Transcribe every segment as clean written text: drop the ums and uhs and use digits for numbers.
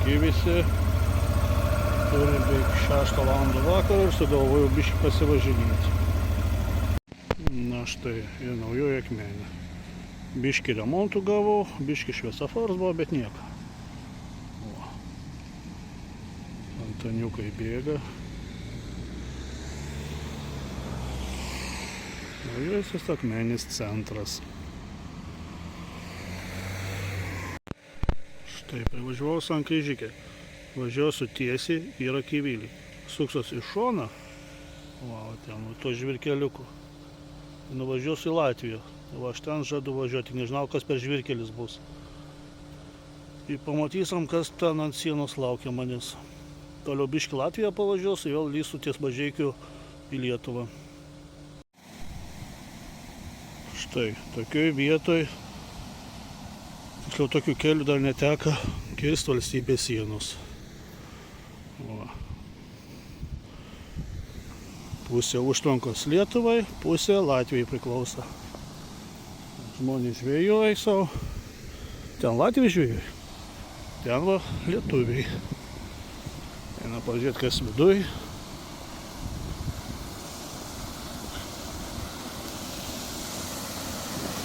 sveiki visi. Turim beveik 6 valandą vakaro ir sugalvojau biškį pasivažinėti. Na štai, ir naujoji Akmenė. Biškį remontų gavau, biškį šviesoforas buvo, bet nieko. O. Antaniukai bėga. Naujosis Akmenės centras. Štai, privažiavau sankryžikę. Važiuosiu tiesiai į Rakyvilį. Suksiuos į šoną, ten, to žvirkeliuku. Nuvažiuosiu į Latviją. Va, aš ten žadu važiuoti, nežinau, kas per žvirkelis bus. Ir pamatysim, kas ten ant sienos laukia manęs. Toliau biškį Latviją pavažiuosiu, vėl lysiu ties Mažeikiu į Lietuvą. Štai, tokioj vietoj, tiksliau tokių kelių dar neteka kirsti valstybės sienos. Va. Pusė užtvankos Lietuvai, pusė Latvijai priklauso. Žmonės žvejoja savo. Ten Latvijai žvejoja, ten va lietuviai. Eina pažiūrėti, kas viduj.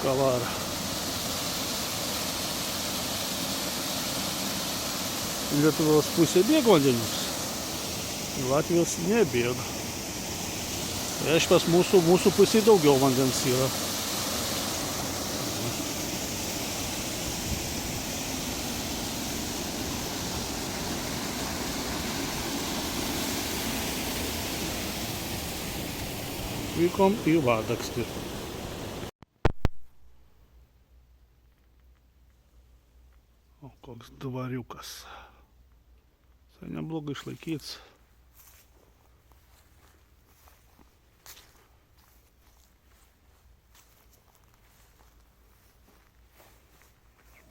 Kavara. Lietuvos pusė bėga vandenius, Latvijos nebėga. Reiškia, mūsų pusė daugiau vandens yra. Vykom į Vadakstį. O koks dvariukas. Tai neblogai išlaikyts.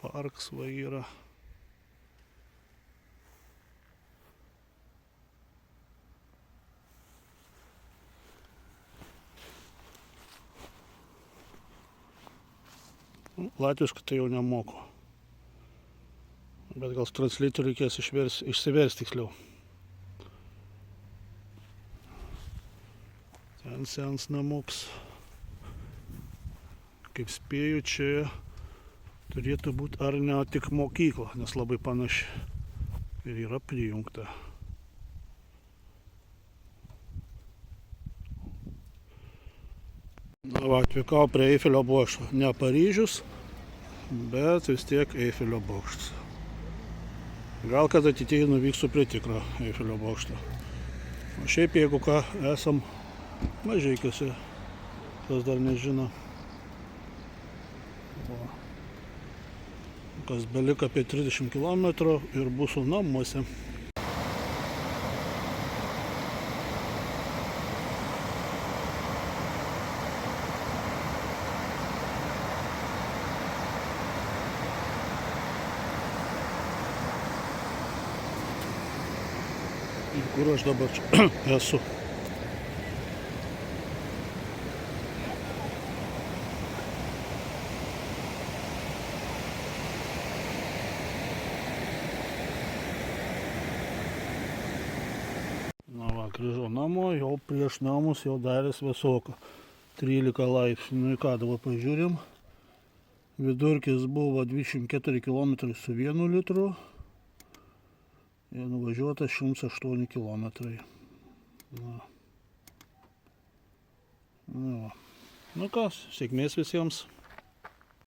Parks va yra. Latviškai tai jau nemoku. Bet gal translatorių reikės išsiversti tiksliau. Ten senas namuks. Kaip spėju, čia turėtų būti ar ne tik mokykla, nes labai panaši. Ir yra prijungta. Na va, atvykau prie Eifelio bokšto. Ne Paryžius, bet vis tiek Eifelio bokštas. Gal kad ateityje nuvyksiu prie tikro Eifelio bokšto. O šiaip jeigu ką, esam Mažeikiuose, kas dar nežino. O. Kas beliko apie 30 km ir būsiu namuose. Kur aš dabar esu. Na va, grįžau namo, jau prieš namus jau darės vėsoka. 13 laipsnių. Nu į ką dabar pažiūrim. Vidurkis buvo 24 km su 1 litru. Ir nuvažiuota 108 km. Na. Nu kas, sėkmės visiems.